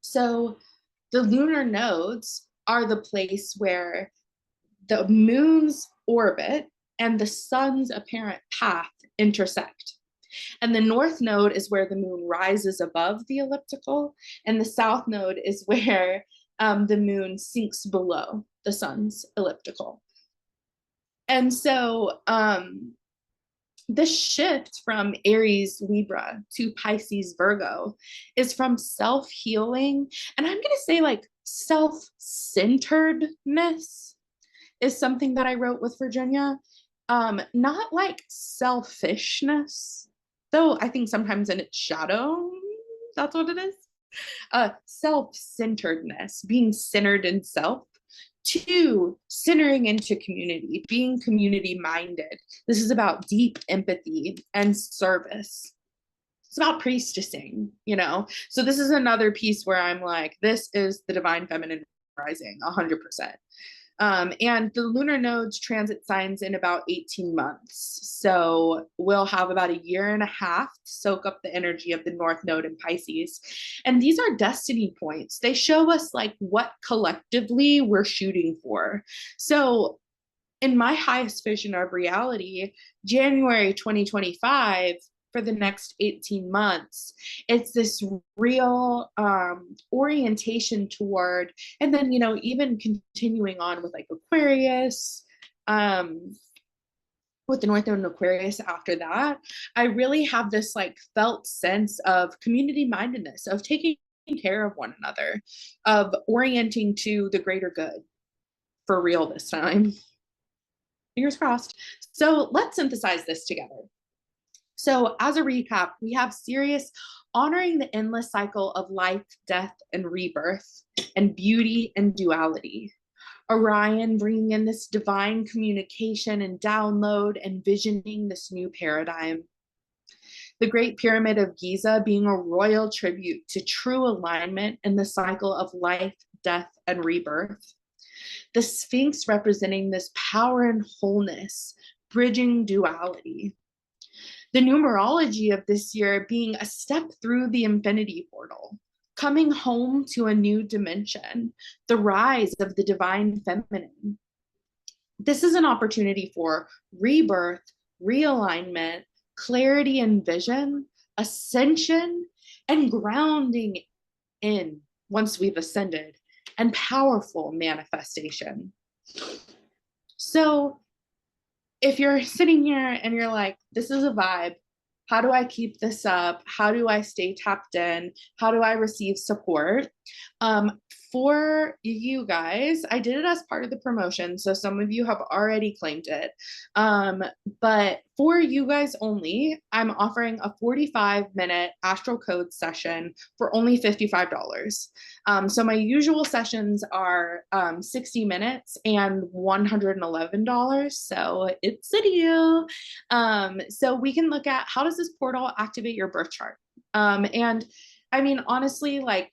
So the lunar nodes are the place where the moon's orbit and the sun's apparent path intersect. And the north node is where the moon rises above the elliptical, and the south node is where the moon sinks below the sun's elliptical. And so this shift from Aries Libra to Pisces Virgo is from self-healing, and I'm going to say like self-centeredness is something that I wrote with Virginia. Not like selfishness, though I think sometimes in its shadow, that's what it is. Self-centeredness, being centered in self, to centering into community, being community minded. This is about deep empathy and service. It's about priestessing, So this is another piece where I'm like, this is the divine feminine rising, 100%. And the lunar nodes transit signs in about 18 months. So we'll have about a year and a half to soak up the energy of the North Node in Pisces. And these are destiny points. They show us like what collectively we're shooting for. So in my highest vision of reality, January 2025, for the next 18 months, it's this real orientation toward, and then, even continuing on with like Aquarius, with the North Node and Aquarius after that, I really have this like felt sense of community mindedness, of taking care of one another, of orienting to the greater good for real this time. Fingers crossed. So let's synthesize this together. So as a recap, we have Sirius honoring the endless cycle of life, death, and rebirth, and beauty and duality. Orion bringing in this divine communication and download and visioning this new paradigm. The Great Pyramid of Giza being a royal tribute to true alignment in the cycle of life, death, and rebirth. The Sphinx representing this power and wholeness, bridging duality. The numerology of this year being a step through the infinity portal, coming home to a new dimension, the rise of the divine feminine. This is an opportunity for rebirth, realignment, clarity and vision, ascension, and grounding in once we've ascended, and powerful manifestation. So if you're sitting here and you're like, this is a vibe, how do I keep this up? How do I stay tapped in? How do I receive support? For you guys, I did it as part of the promotion, so some of you have already claimed it. But for you guys only, I'm offering a 45-minute astral code session for only $55. So my usual sessions are 60 minutes and $111. So it's a deal. So we can look at how does this portal activate your birth chart? And I mean, honestly, like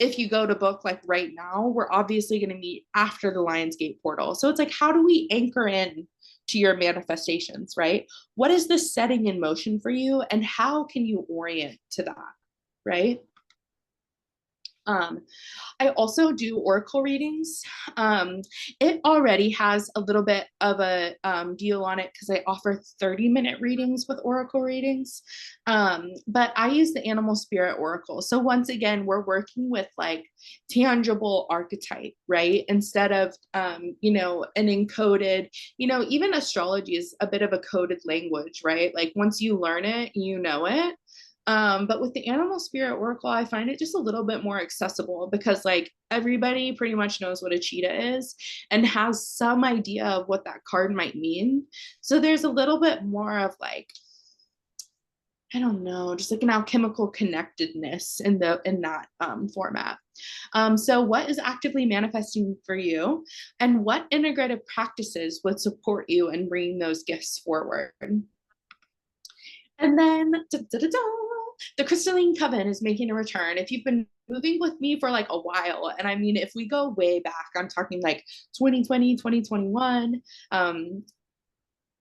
if you go to book like right now, we're obviously going to meet after the Lionsgate portal. So it's like, how do we anchor in to your manifestations, right? What is this setting in motion for you and how can you orient to that, right? I also do oracle readings. It already has a little bit of a deal on it because I offer 30-minute readings with oracle readings. But I use the animal spirit oracle. So once again, we're working with like tangible archetype, right? Instead of, you know, an encoded, you know, even astrology is a bit of a coded language, right? Like once you learn it, you know it. But with the animal spirit oracle, I find it just a little bit more accessible because like everybody pretty much knows what a cheetah is and has some idea of what that card might mean. So there's a little bit more of like, I don't know, just like an alchemical connectedness in that format. So what is actively manifesting for you and what integrative practices would support you in bringing those gifts forward? And then the crystalline coven is making a return. If you've been moving with me for like a while, and I mean, if we go way back, I'm talking like 2020, 2021,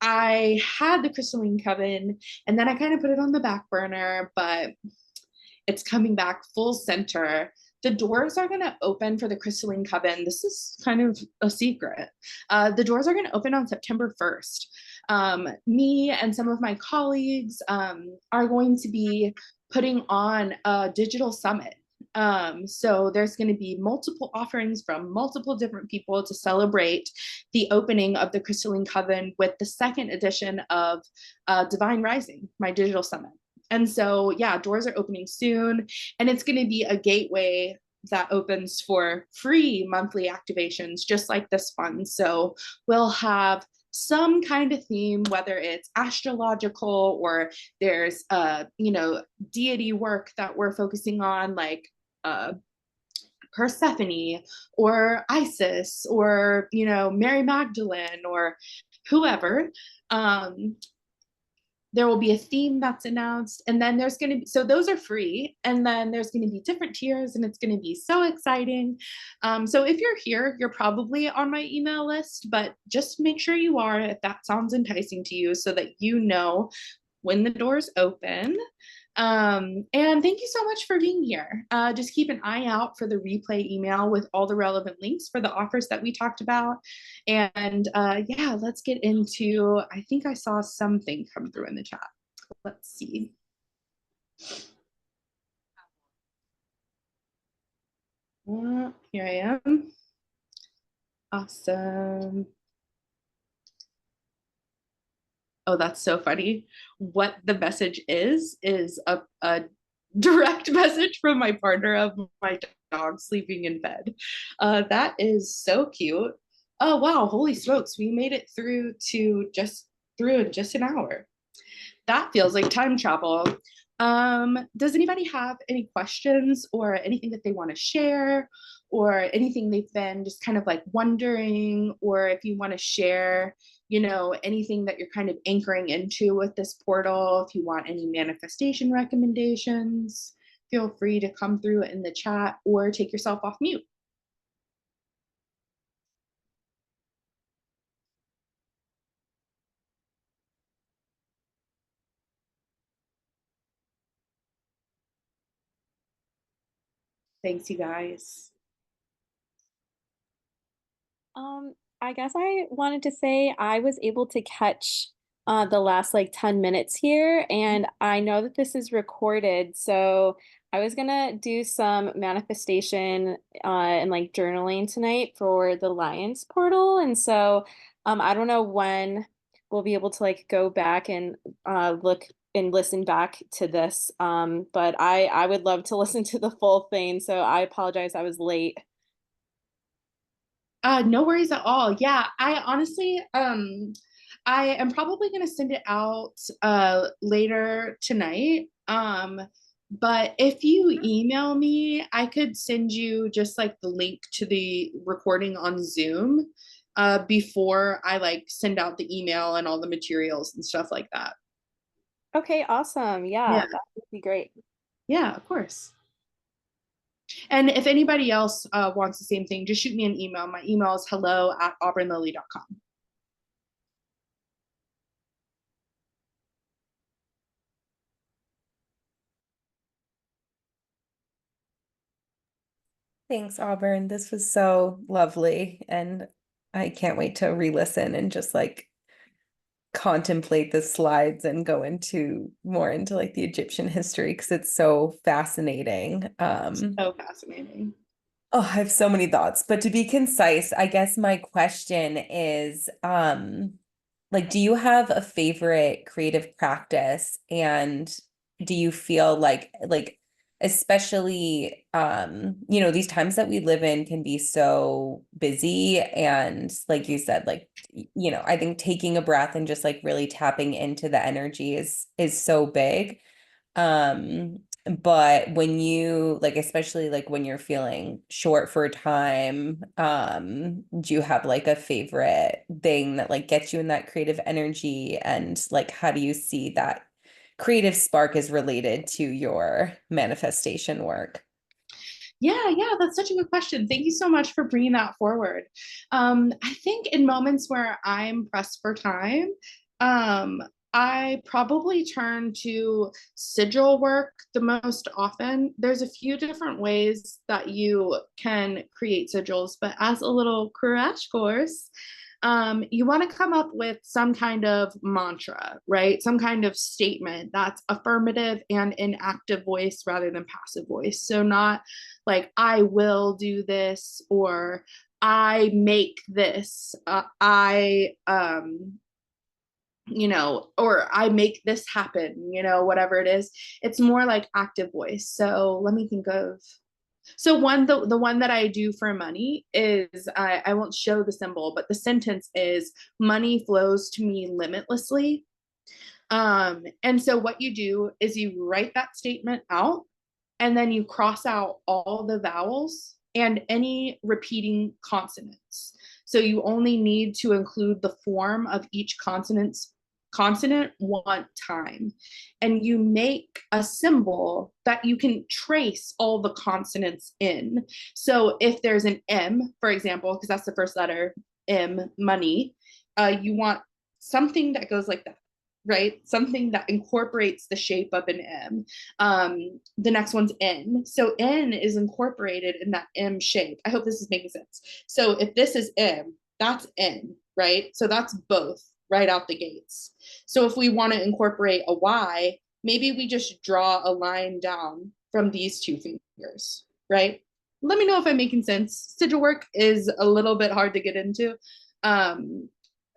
I had the crystalline coven and then I kind of put it on the back burner, but it's coming back full center. The doors are going to open for the crystalline coven. This is kind of a secret. The doors are going to open on September 1st. Me and some of my colleagues are going to be putting on a digital summit. So there's going to be multiple offerings from multiple different people to celebrate the opening of the crystalline coven with the second edition of Divine Rising, my digital summit. And so, yeah, doors are opening soon, and it's going to be a gateway that opens for free monthly activations, just like this one. So we'll have some kind of theme, whether it's astrological or there's, you know, deity work that we're focusing on, like Persephone or Isis or, you know, Mary Magdalene or whoever. There will be a theme that's announced, and then there's going to be, so those are free, and then there's going to be different tiers, and it's going to be so exciting. So if you're here, you're probably on my email list, but just make sure you are if that sounds enticing to you so that you know when the doors open. And thank you so much for being here. Just keep an eye out for the replay email with all the relevant links for the offers that we talked about. And yeah, let's get into, I think I saw something come through in the chat. Let's see. Here I am. Awesome. Oh, that's so funny. What the message is a direct message from my partner of my dog sleeping in bed. That is so cute. Oh, wow. Holy smokes. We made it through in just an hour. That feels like time travel. Does anybody have any questions or anything that they want to share or anything they've been just kind of like wondering, or if you want to share, anything that you're kind of anchoring into with this portal, if you want any manifestation recommendations, feel free to come through in the chat or take yourself off mute. Thanks, you guys. I guess I wanted to say I was able to catch the last like 10 minutes here, and I know that this is recorded, so I was gonna do some manifestation and like journaling tonight for the Lions portal, and so I don't know when we'll be able to like go back and look and listen back to this, but I would love to listen to the full thing, so I apologize I was late. No worries at all. Yeah, I honestly, I am probably gonna send it out later tonight. But if you email me, I could send you just like the link to the recording on Zoom before I like send out the email and all the materials and stuff like that. Okay, awesome. Yeah, Yeah, that would be great. yeah, of course. And if anybody else wants the same thing, just shoot me an email. My email is hello@auburnlily.com. Thanks, Auburn. This was so lovely, and I can't wait to re-listen and just like contemplate the slides and go into more into like the Egyptian history because it's so fascinating. So fascinating. Oh, I have so many thoughts, but to be concise, I guess my question is, like, do you have a favorite creative practice? And do you feel like, especially, these times that we live in can be so busy. And like you said, like, I think taking a breath and just like really tapping into the energy is so big. Um, but when you like, especially like when you're feeling short for time, do you have like a favorite thing that like gets you in that creative energy? And like, how do you see that creative spark is related to your manifestation work? Yeah, that's such a good question. Thank you so much for bringing that forward. I think in moments where I'm pressed for time, um, I probably turn to sigil work the most often. There's a few different ways that you can create sigils, but as a little crash course, you want to come up with some kind of mantra, right? Some kind of statement that's affirmative and in active voice rather than passive voice. So, not like, I will do this, or I make this, or I make this happen, whatever it is. It's more like active voice. So, let me think of. So the one that I do for money is I won't show the symbol, but the sentence is money flows to me limitlessly. And so what you do is you write that statement out, and then you cross out all the vowels and any repeating consonants. So you only need to include the form of each consonant one time. And you make a symbol that you can trace all the consonants in. So if there's an M, for example, because that's the first letter, M, money, you want something that goes like that, right? Something that incorporates the shape of an M. The next one's N. So N is incorporated in that M shape. I hope this is making sense. So if this is M, that's N, right? So that's both right out the gates. So if we want to incorporate a Y, maybe we just draw a line down from these two fingers, right? Let me know if I'm making sense. Sigil work is a little bit hard to get into That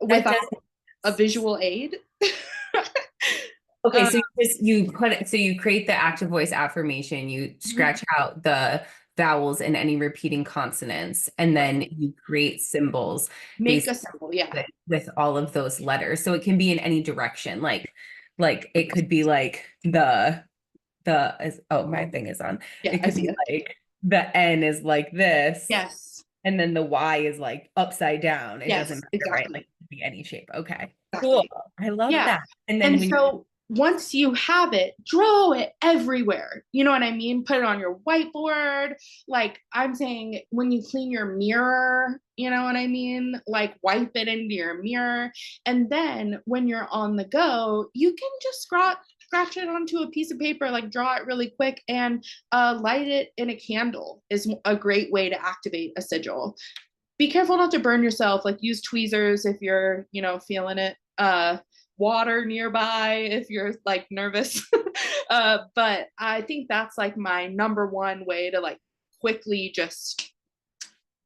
without does. a visual aid. Okay, uh, so you create the active voice affirmation, you scratch out the vowels and any repeating consonants, and then you create symbols make based a symbol, yeah. with all of those letters. So it can be in any direction. Like it could be like the my thing is on. Yeah, It I could see be it. like the N is like this, Yes. and then the Y is like upside down. It doesn't Yes, matter, right? Like exactly. it could be any shape. Okay, cool. Exactly. I love Yeah. that. And then And when so once you have it, draw it everywhere. You know what I mean? Put it on your whiteboard. Like I'm saying, when you clean your mirror, you know what I mean? Like wipe it into your mirror. And then when you're on the go, you can just scratch it onto a piece of paper, like draw it really quick, and light it in a candle is a great way to activate a sigil. Be careful not to burn yourself. Like use tweezers if you're, feeling it. Water nearby if you're like nervous. But I think that's like my number one way to like quickly just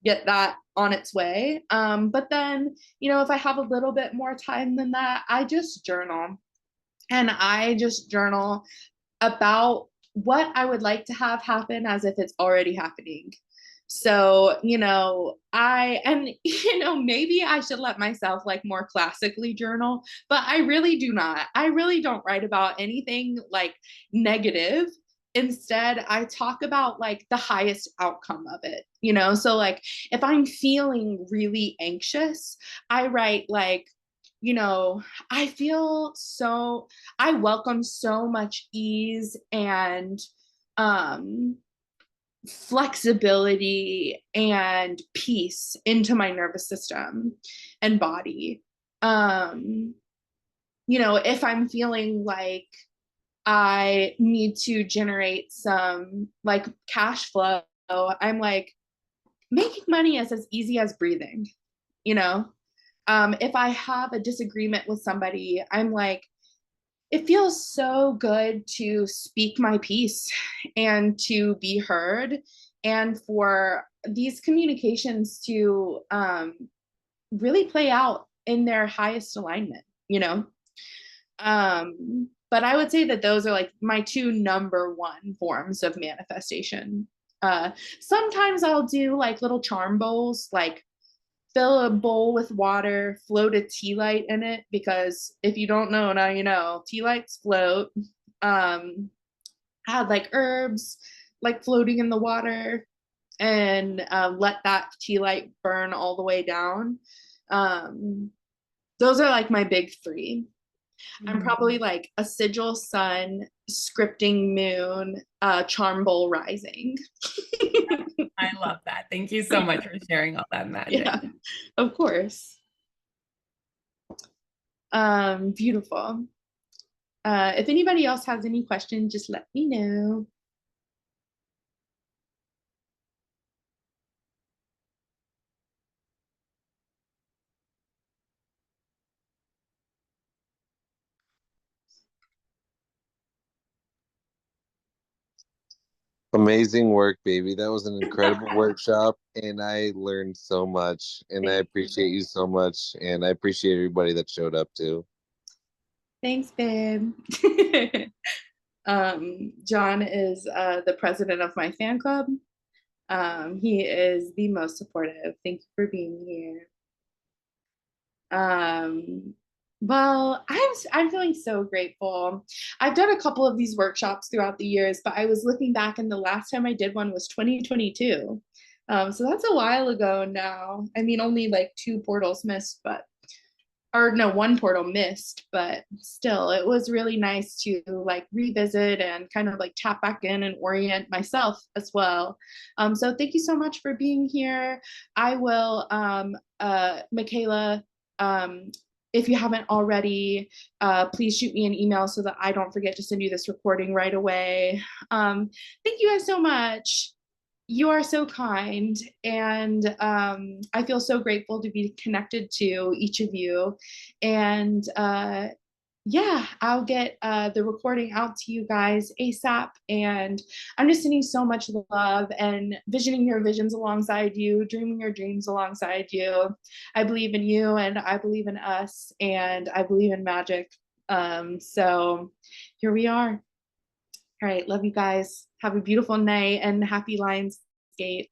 get that on its way. But then, if I have a little bit more time than that, I just journal. And I just journal about what I would like to have happen as if it's already happening. So, maybe I should let myself like more classically journal, but I really do not. I really don't write about anything like negative. Instead, I talk about like the highest outcome of it. So, like, if I'm feeling really anxious, I write like, I feel so, I welcome so much ease and um, flexibility and peace into my nervous system and body. Um, if I'm feeling like I need to generate some like cash flow, I'm like, making money is as easy as breathing, you know? If I have a disagreement with somebody, I'm like, it feels so good to speak my piece and to be heard, and for these communications to really play out in their highest alignment. But I would say that those are like my two number one forms of manifestation. Sometimes I'll do like little charm bowls, like fill a bowl with water, float a tea light in it, because if you don't know, now you know, tea lights float. Add like herbs, like floating in the water, and let that tea light burn all the way down. Um, those are like my big three. I'm probably like a sigil sun, scripting moon, charm bowl rising. I love that. Thank you so much for sharing all that magic. Yeah, of course. Beautiful. If anybody else has any questions, just let me know. Amazing work, baby. That was an incredible workshop, and I learned so much. And I Thank appreciate you so much, and I appreciate everybody that showed up too. Thanks, babe. John is the president of my fan club. He is the most supportive. Thank you for being here. Um, well, I'm feeling so grateful. I've done a couple of these workshops throughout the years, but I was looking back, and the last time I did one was 2022. So that's a while ago now. I mean, only like two portals missed, but or no, one portal missed, but still, it was really nice to like revisit and kind of like tap back in and orient myself as well. So thank you so much for being here. I will, Michaela, um, if you haven't already, please shoot me an email so that I don't forget to send you this recording right away. Thank you guys so much. You are so kind, and I feel so grateful to be connected to each of you. And yeah, I'll get the recording out to you guys ASAP. And I'm just sending so much love and visioning your visions alongside you, dreaming your dreams alongside you. I believe in you, and I believe in us, and I believe in magic. So here we are. All right, love you guys. Have a beautiful night and happy Lionsgate.